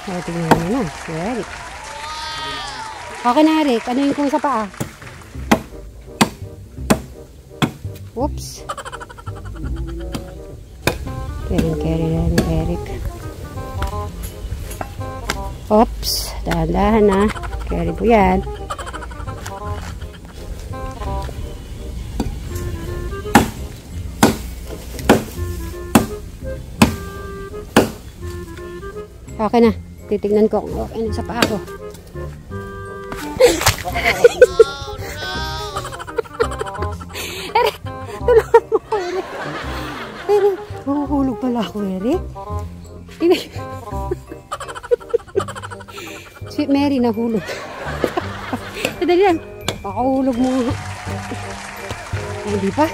O, tingnan mo na. Si Eric. Okay na, Eric. Ano yung kung sa paa? Oops. Carry na ni Eric. Oops. Dahan-dahan na. Carry po yan. Okay na. Titignan ko kung okay na sa paa ko. Eric! Tulungan mo ko, Eric. Eric! Mahuhulog pala ako, Eric. Sweet Mary, nahulog. Dali lang. Pakahulog mo. Hindi pa.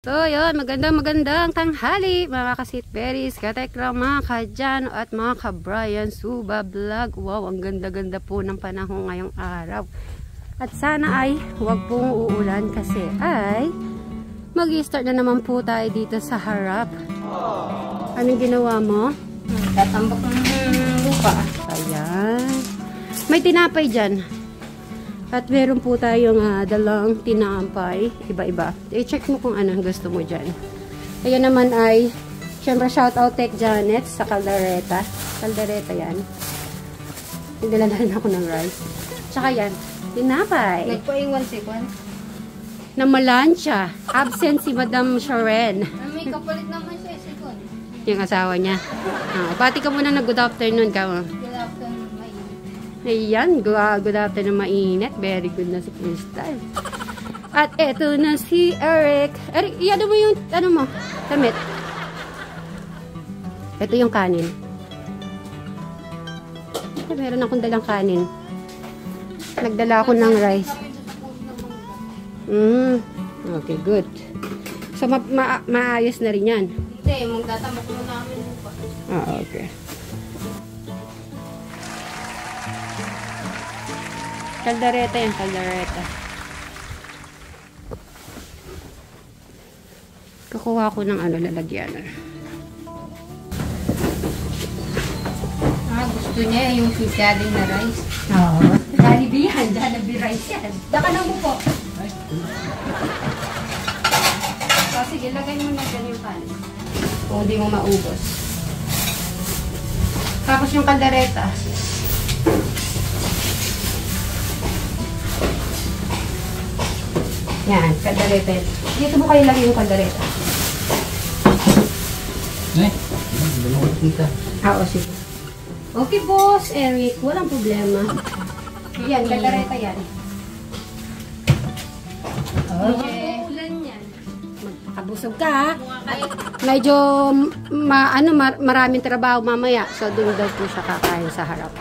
So, yun, magandang tanghali mga ka-sitberries, katekra, mga ka-Jan at mga ka-Brian Suba Vlog. Wow, ang ganda-ganda po ng panahon ngayong araw. At sana ay huwag pong uulan kasi ay mag-i-start na naman po tayo dito sa harap. Anong ginawa mo? Tatambak ng lupa. Ayan. May tinapay dyan. At meron po tayong dalang tinampay. Iba-iba. I-check mo kung anong gusto mo dyan. Ayan naman ay, syempre shoutout Tech Janet sa Caldereta. Caldereta yan. Nagdala na rin ako ng rice. Tsaka yan, tinapay. Nagpaingwan si Kwan. Na malansya. Absent si Madam Sharon. May kapalit naman siya si Kwan. Yung asawa niya. Pati ka muna na good afternoon ka mo. Good afternoon, may. Ayan, good afternoon, mainit. Very good na si Crystal. At eto na si Eric. Eric, iyado mo yung, ano mo, damit. Ito yung kanin. Meron akong dalang kanin. Nagdala ako ng rice. Okay, good. So, maayos na rin yan. Hindi, magtatambak mo namin lupa. Okay. Kaldereta yan, kaldereta. Kukuha ko ng lalagyan. Gusto niya yung sisyaling na rice. Oo. Jollibee yan, Jollibee rice yan. Daka na mo po. So, sige, lagay mo na dyan yung kanin. Kung hindi mo maubos. Tapos yung kaldereta. Yan, kaldereta. Dito mo kayo lagay yung kaldereta. Dalawang kita. Oo, sige. Okay, boss, Eric. Walang problema. Yan, kaldereta yan. Okay. Ulan yan. Magpakabusog ka, ha? Medyo, maraming trabaho mamaya. So, doon daw po siya kakain sa harap.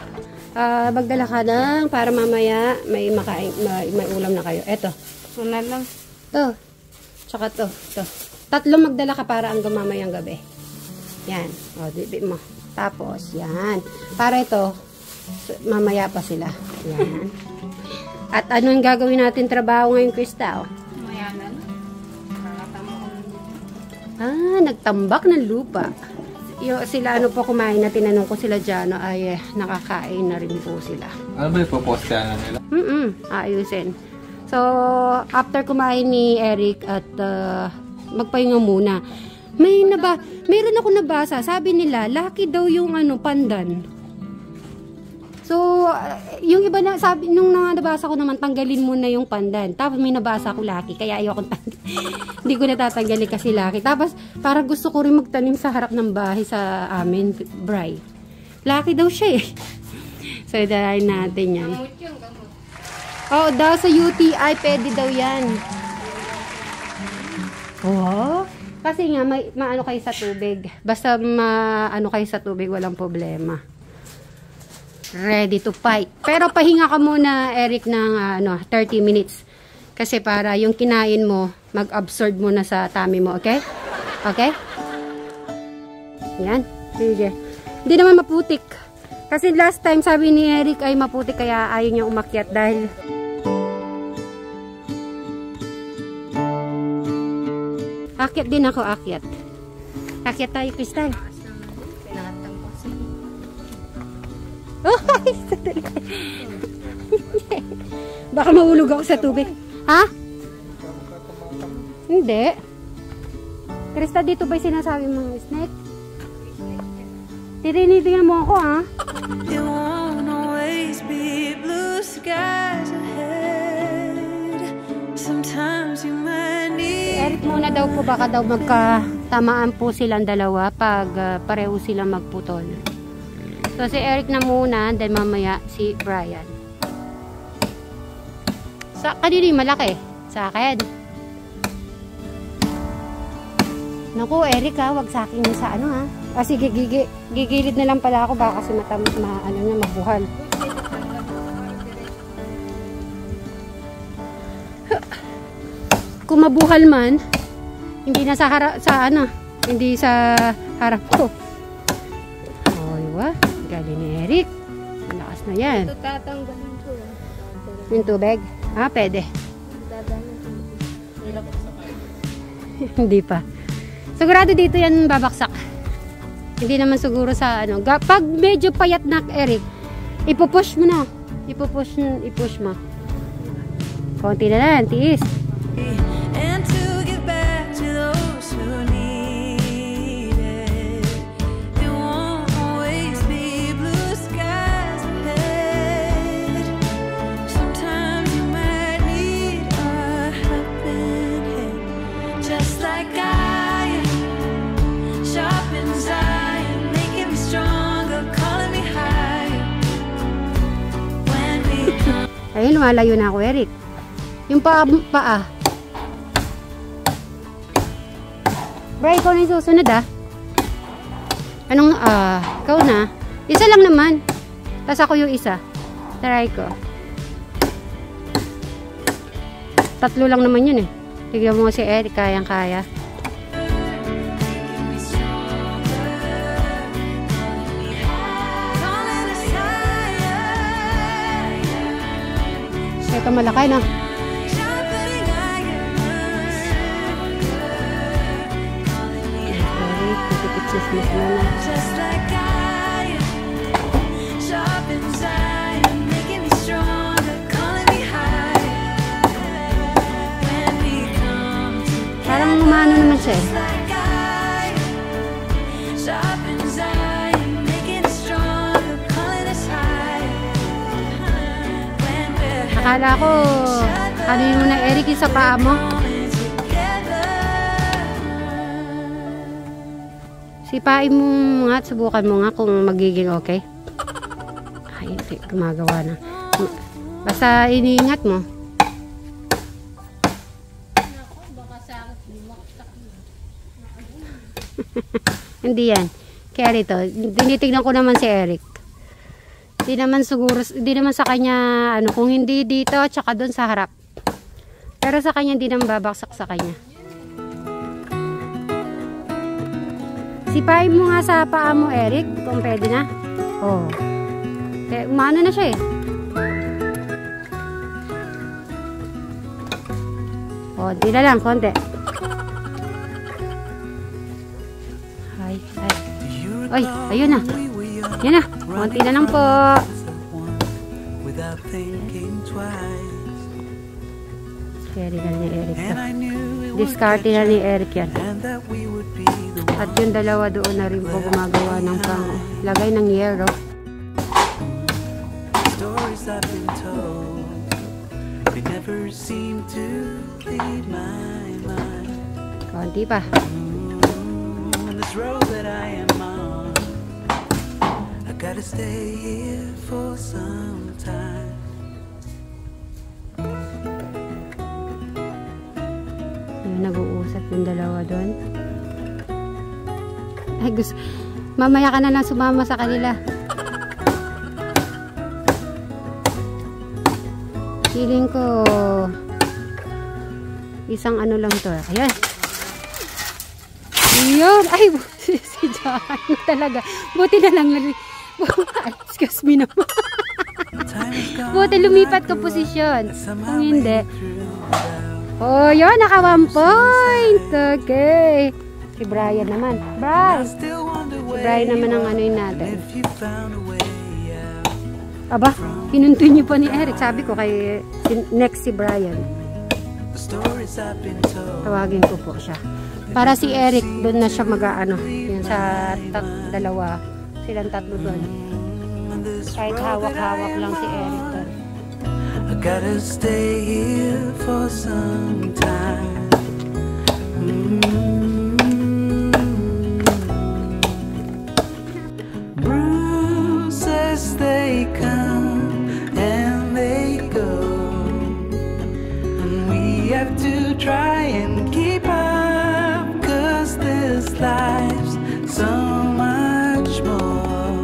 Magdala ka na para mamaya may ulam na kayo. Eto. Una lang. To. Tsaka to. Tatlong magdala ka para hanggang mamayang gabi. Yan. O, dibi mo. Tapos, yan. Para ito, mamaya pa sila. Yan. At anong gagawin natin trabaho ngayon, Crystal? Mayanan. Nagtambak ng lupa. Sila ano po kumain na tinanong ko sila dyan, ay nakakain na rin po sila. Ano ba yung popostahan na nila? Ayusin. So, after kumain ni Eric at magpahinga muna, meron ako nabasa, sabi nila, laki daw yung pandan. So, yung iba na, sabi, nung nabasa ko naman, tanggalin muna yung pandan. Tapos may nabasa ko laki, kaya ayoko hindi ko natatanggalin kasi laki. Tapos, para gusto ko rin magtanim sa harap ng bahay sa amin, Bri. Laki daw siya eh. So, dahil natin yan. Gamot yung gamot. Oo, daw sa UTI, pwede daw yan. Oo. Kasi nga, maano kayo sa tubig. Basta maano kayo sa tubig, walang problema. Ready to fight. Pero pahinga ka muna, Eric, ng 30 minutes. Kasi para yung kinain mo, mag-absorb mo na sa tummy mo, okay? Okay? Yan. Sige. Hindi naman maputik. Kasi last time sabi ni Eric ay maputi kaya ayaw niya umakyat dahil akyat din ako, akyat. Akyat tayo, Crystal. Oh, baka mahulog ako sa tubig. Ha? Hindi. Crystal, dito ba'y sinasabi mong snake? Tinitigan mo ako, ha? It won't always be blue skies ahead. Sometimes you might need. Eric muna daw po, baka daw magkatamaan po silang dalawa pag pareho silang magputol. So si Eric na muna, then mamaya si Brian. Sa kanino yung malaki? Sa akin. Naku, Eric ha, wag sa akin yung sa ano ha. Sige, gigilid na lang pala ako baka kasi mabuhal. Kung mabuhal man, hindi na sa harap, hindi sa harap ko. Oh, diba? Galing ni Eric. Malakas na yan. Ito tatanggalin ko. Yung tubig? Ah, pwede. Hindi pa. Sigurado dito yan babaksak. Hindi naman siguro sa ano. Pag medyo payat na, Eric, ipupush mo na. Ipush mo. Konti na lang, tiis. And to give back to those who need it. It won't always be blue skies ahead. Sometimes you might need a helping hand. Just like I am, sharp inside, making me stronger, calling me higher. When we come. Ayun, lumalayo na ako, Eric. Yung paa. Bray, ikaw na yung susunod ah. Anong, ikaw na. Isa lang naman. Tapos ako yung isa. Try ko. 3 lang naman yun eh. Tignan mo si Eric, kayang-kaya. Ito malaki na. Just like I am, sharp inside, making me stronger, calling me higher. When we come together, Parang umano naman siya eh. like I am, sharp inside, making us stronger, calling us higher. When we're Akala ko, ano yun na Eric yung sa paa mo? coming together. Sipain mo nga at subukan mo nga kung magiging okay. Ay, hindi. Gumagawa na. Basta iniingat mo. Hindi yan. Kaya rito, tinitignan ko naman si Eric. Hindi naman siguro, hindi naman sa kanya, ano, kung hindi dito, tsaka doon sa harap. Pero sa kanya, hindi naman babaksak sa kanya. Sipain mo nga sa paa mo, Eric, kung pwede na. Oh. Umano na siya eh. Oh, di na lang, konti. Ay. Ay, ayun na. Yan na. Konti na lang po. Without thinking twice. Carry na ni Eric. And I knew it would Discarte na ni Eric yan. and that we would be the At yung dalawa doon na rin po gumagawa ng lagay ng yero. stories I've been told. They never seem to leave my mind. Konti pa. On this road that I am on, I gotta stay here for some time. Yung nag-uusap yung dalawa doon. Ay, gusto. Mamaya ka na lang sumama sa kanila. Feeling ko isang ano lang to. Ayan. Ayan. Ay, si John talaga. Buti na lang. Excuse me naman. Buti lumipat ka posisyon. Kung hindi. Oh, yun. Naka 1 point. Okay. Si Brian naman. Brian. Si Brian naman ang ano yun natin. Aba, pinuntoy niyo pa ni Eric. Sabi ko kay next si Brian. Tawagin ko po siya. Para si Eric, doon na siya mag-ano. Yun sa dalawa. Silang tatlo doon. Kahit hawak-hawak lang si Eric doon. I gotta stay here for some time. Bruises they come and they go, and we have to try and keep up, 'cause this life's so much more.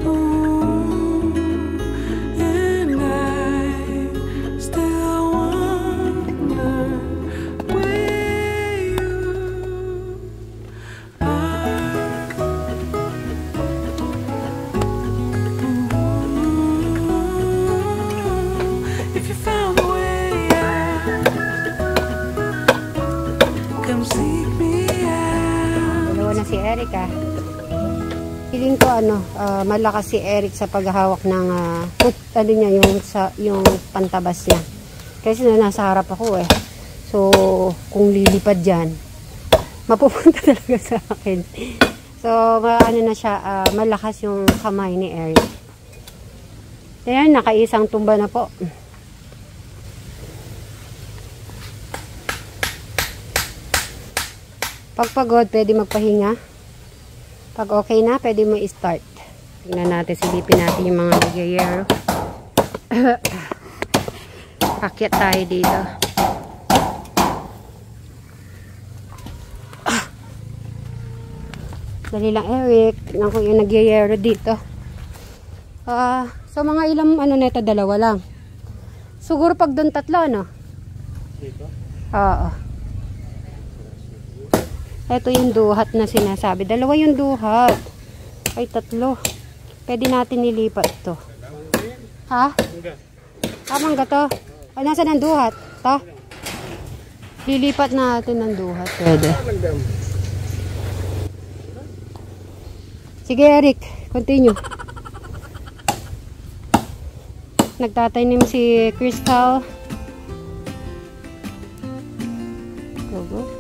Ooh, and I still wonder where you are. If you found a way out, come seek me out. Dalawa na si Eric ah. Feeling ko malakas si Eric sa paghahawak ng ano niya, yung pantabas niya. Kasi nasa harap ako eh. So, kung lilipad dyan, mapupunta talaga sa akin. So, ano na siya, malakas yung kamay ni Eric. Ayan, nakaisang tumba na po. Pag pagod, pwede magpahinga. Pag okay na, pwede mo i-start. Tingnan natin, silipin natin yung mga nagyayero. Akyat tayo dito. Dali lang, Eric. Tingnan ko yung nagyayero dito. So, mga ilang neto, 2 lang. Siguro pag doon 3, no? Dito? Oo. Ito yung duhat na sinasabi. 2 yung duhat. Ay, 3. Pwede natin nilipat ito. Ha? Mangga to. Ay, nasa ng duhat? To? Lilipat natin ng duhat. Pwede. Sige, Eric. Continue. Nagtatanim si Crystal. Go, go.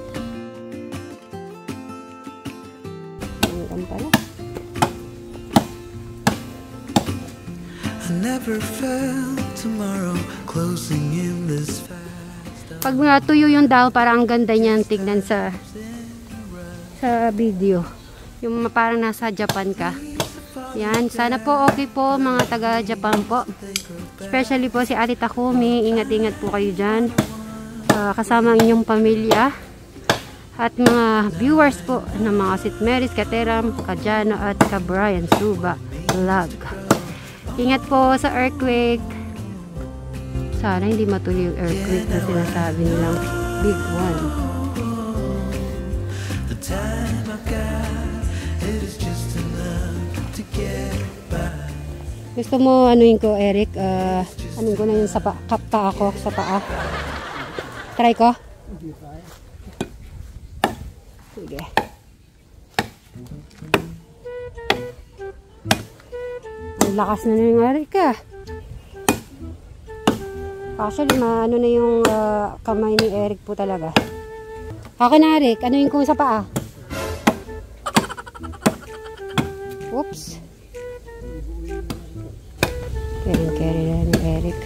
I never felt tomorrow closing in this fast. Pag natuyo yung dahon, parang ang ganda niyan tignan sa video. Yung parang nasa Japan ka. Yan, sana po okay po mga taga Japan po. Especially po si Ate Takumi. Ingat-ingat po kayo dyan. Kasama ang inyong pamilya. At mga viewers po ng mga St. Mary's, Kateram, Kajano at Ka-Brian Suba Vlog. Ingat po sa earthquake. Sana hindi matuloy yung earthquake na sinasabi nilang big one. The time I've got, it is just enough to get by. Gusto mo anuin ko, Eric? Anuin ko na yung sa paa ko, sa paa. Try ko? Sige. Ang lakas na yung Eric ah. Actually, ano na yung kamay ni Eric po talaga. Ako na, Eric. Anuin ko sa paa. Oops. Carry na ni Eric.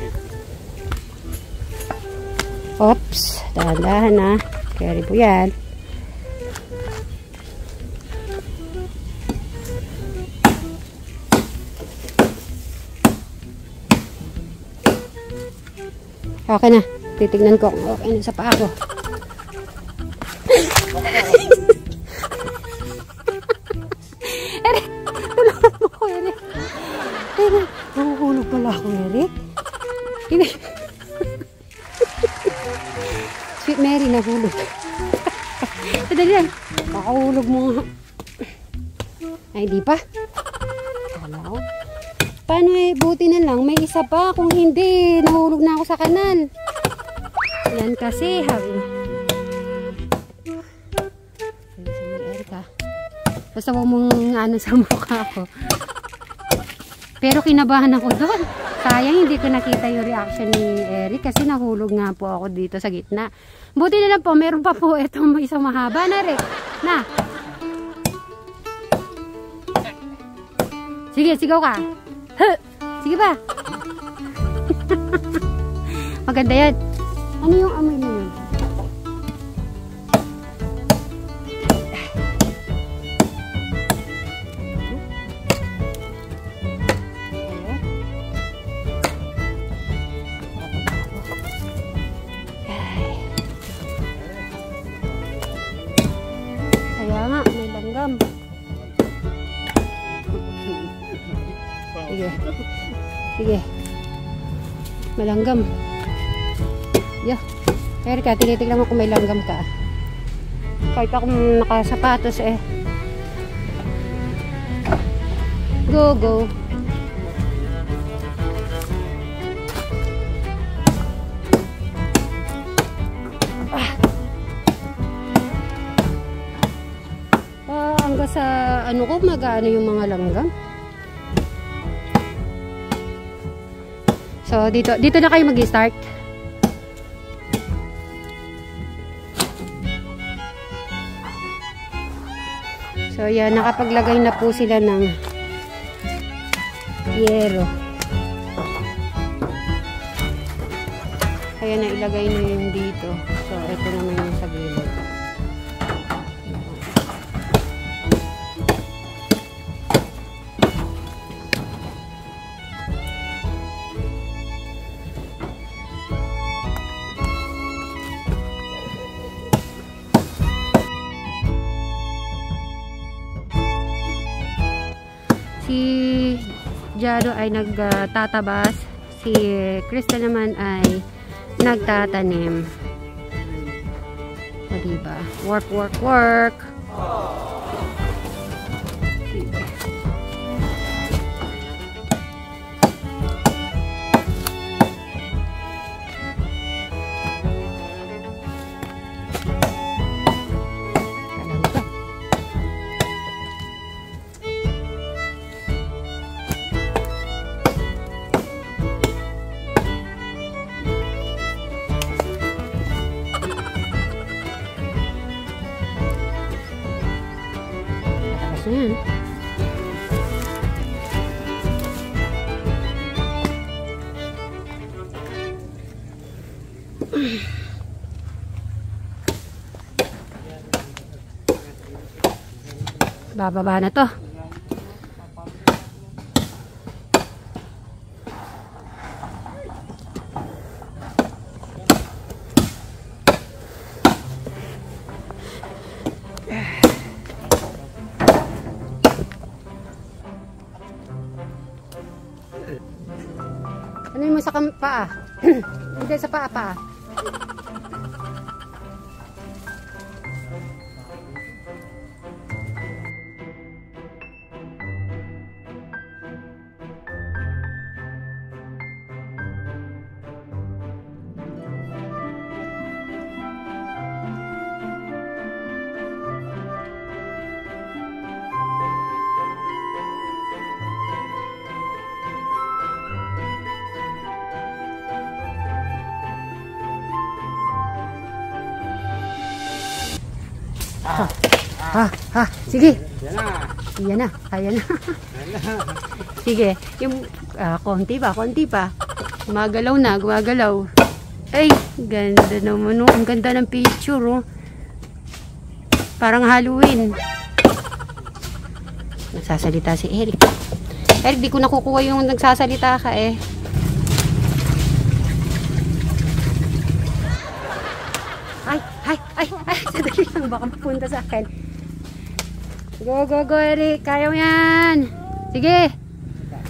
Oops. Dahan-dahan na. Carry po yan. Okay na. Titignan ko kung okay na sa paa ko. Eric! Tulungan mo ko, Eric. Eric! Nakukulog pala ako, Eric. Sweet Mary, nahulog. Dali lang. Nakahulog mo nga. Ay, di pa. Kala ko. Paano eh, buti na lang, may isa pa. Kung hindi, nahulog na ako sa kanal. Yan kasi, habi. Basta huwag mong ano sa mukha ko. Pero kinabahan ako doon. Sayang hindi ko nakita yung reaction ni Eric kasi nahulog nga po ako dito sa gitna. Buti na lang po, meron pa po itong isang mahaba na rin. Na. Sige, sigaw ka. Huh! Sige ba? Maganda yan. Ano yung amoy mo yun? Kaya nga, may langgam. Sige. Sige. Malanggam. Yo. Erika, tinitignan mo kung may langgam ka. Kahit akong nakasapatos eh. Go, go. Hanggang sa ano ko, mag-ano yung mga langgam. So, dito na kayo mag-start. So, yan. Nakapaglagay na po sila ng yero. Kaya na ilagay na yung dito. So, ito naman yung sa gilid. Si Jado ay nagtatabas, si Crystal naman ay nagtatanim. O diba? Work, work, work. Ayan. Bababa na to. Ano mo sa paa? Hindi sa paa. Sige. Yan na. Sige. Yung konti pa. Gumagalaw. Ay, ganda naman. Ang ganda ng picture. Oh. Parang Halloween. Nagsasalita si Eric. Eric, di ko nakukuha yung nagsasalita ka eh. Ay, sadali lang. Baka mapunta sa akin. Go, Eric. Kaya mo yan. Sige.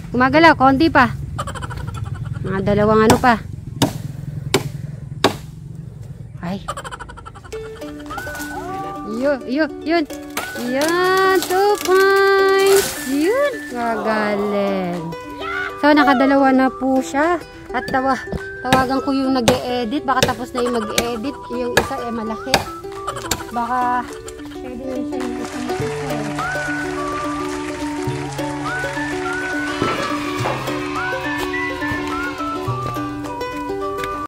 Gumagalaw. Konti pa. Mga dalawang ano pa. Ay. Yun. Yan. 2 points. Yun. Gagaling. So, nakadalawa na po siya. At tawagan ko yung nag-e-edit. Baka tapos na yung mag-e-edit. Yung isa malaki. Baka pwede na siya yung